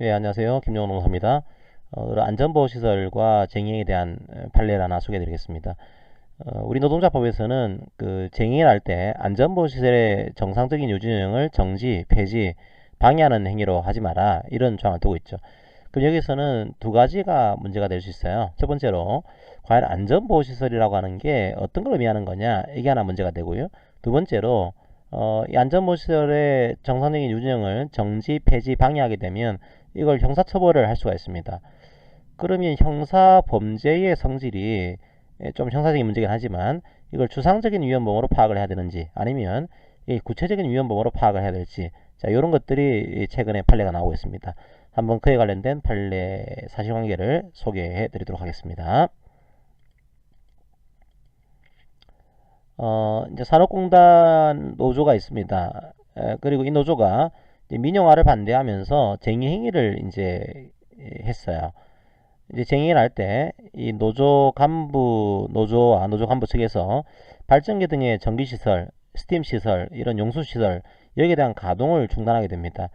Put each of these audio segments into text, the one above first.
네, 안녕하세요. 김영훈 농사입니다. 오늘 안전보호시설과 쟁행에 대한 판례를 하나 소개해 드리겠습니다. 우리 노동자법에서는 그 쟁행을 할 때 안전보호시설의 정상적인 유지운영을 정지, 폐지, 방해하는 행위로 하지 마라, 이런 조항을 두고 있죠. 그럼 여기서는 두 가지가 문제가 될 수 있어요. 첫 번째로 과연 안전보호시설이라고 하는 게 어떤 걸 의미하는 거냐, 이게 하나 문제가 되고요. 두 번째로 이 안전보호시설의 정상적인 유지운영을 정지, 폐지, 방해하게 되면 이걸 형사처벌을 할 수가 있습니다. 그러면 형사범죄의 성질이 좀 형사적인 문제긴 하지만 이걸 추상적인 위헌범으로 파악을 해야 되는지, 아니면 이 구체적인 위헌범으로 파악을 해야 될지, 자, 이런 것들이 최근에 판례가 나오고 있습니다. 한번 그에 관련된 판례 사실관계를 소개해 드리도록 하겠습니다. 이제 산업공단 노조가 있습니다. 그리고 이 노조가 이제 민영화를 반대하면서 쟁의 행위를 이제 했어요. 이제 쟁의를 할 때 이 노조와 노조 간부 측에서 발전기 등의 전기시설, 스팀 시설, 이런 용수 시설 여기에 대한 가동을 중단하게 됩니다.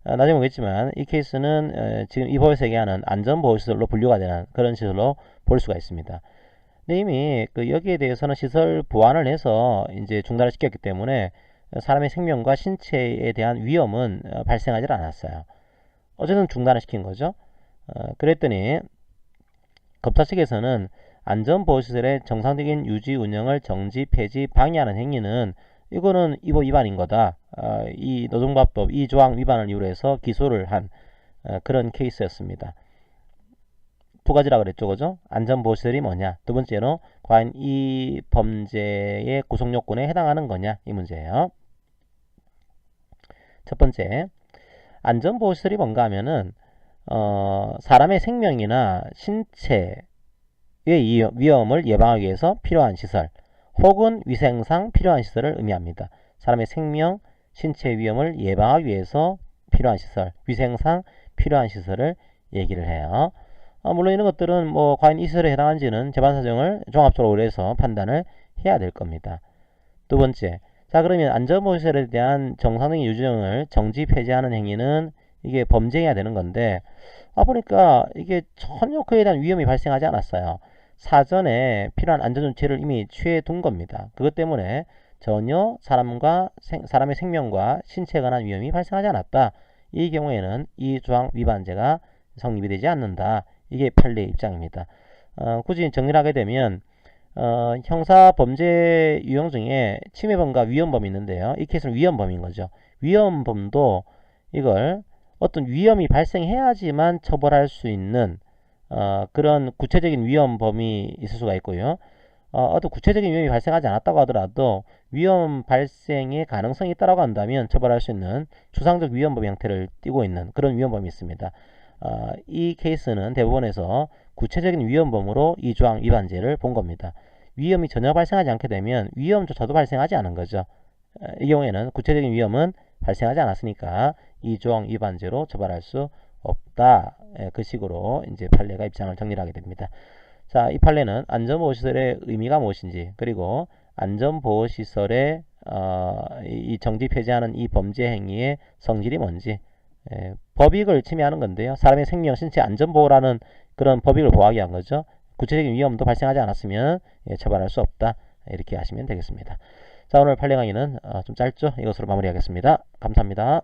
나중에 보겠지만 이 케이스는 지금 이 법에서 얘기하는 안전보호시설로 분류가 되는 그런 시설로 볼 수가 있습니다. 근데 이미 그 여기에 대해서는 시설 보완을 해서 이제 중단을 시켰기 때문에 사람의 생명과 신체에 대한 위험은 발생하지 않았어요. 어쨌든 중단을 시킨 거죠. 그랬더니 검사 측에서는 안전보호시설의 정상적인 유지 운영을 정지, 폐지, 방해하는 행위는 이거는 이 법 위반인 거다. 이 노동법법 이 조항 위반을 이유로 해서 기소를 한 그런 케이스였습니다. 두 가지라 그랬죠, 그죠? 안전보호시설이 뭐냐? 두 번째로 과연 이 범죄의 구성요건에 해당하는 거냐? 이 문제예요. 첫 번째, 안전보호시설이 뭔가 하면은 사람의 생명이나 신체의 위험을 예방하기 위해서 필요한 시설 혹은 위생상 필요한 시설을 의미합니다. 사람의 생명, 신체의 위험을 예방하기 위해서 필요한 시설, 위생상 필요한 시설을 얘기를 해요. 물론 이런 것들은 뭐 과연 이 시설에 해당한지는 재반 사정을 종합적으로 해서 판단을 해야 될 겁니다. 두 번째, 자, 그러면 안전보호시설에 대한 정상적인 유지를 정지, 폐지하는 행위는 이게 범죄해야 되는 건데, 보니까 이게 전혀 그에 대한 위험이 발생하지 않았어요. 사전에 필요한 안전조치를 이미 취해둔 겁니다. 그것 때문에 전혀 사람의 생명과 신체에 관한 위험이 발생하지 않았다. 이 경우에는 이 조항 위반죄가 성립이 되지 않는다. 이게 판례의 입장입니다. 굳이 정리를 하게 되면 형사범죄 유형 중에 침해범과 위헌범이 있는데요. 이 케이스는 위헌범인 거죠. 위헌범도 이걸 어떤 위험이 발생해야지만 처벌할 수 있는 그런 구체적인 위험범이 있을 수가 있고요. 어떤 구체적인 위험이 발생하지 않았다고 하더라도 위험 발생의 가능성이 있다고 한다면 처벌할 수 있는 추상적 위험범 형태를 띠고 있는 그런 위험범이 있습니다. 이 케이스는 대법원에서 구체적인 위험범으로 이 조항 위반죄를 본 겁니다. 위험이 전혀 발생하지 않게 되면 위험조차도 발생하지 않은 거죠. 이 경우에는 구체적인 위험은 발생하지 않았으니까 이 조항 위반죄로 처벌할 수 없다. 그 식으로 이제 판례가 입장을 정리를 하게 됩니다. 자, 이 판례는 안전보호시설의 의미가 무엇인지, 그리고 안전보호시설의 이 정지 폐지하는 이 범죄 행위의 성질이 뭔지, 법익을 침해하는 건데요. 사람의 생명, 신체 안전보호라는 그런 법익을 보호하기 위한 거죠. 구체적인 위험도 발생하지 않았으면 처벌할 수 없다. 이렇게 하시면 되겠습니다. 자, 오늘 판례 강의는 좀 짧죠? 이것으로 마무리하겠습니다. 감사합니다.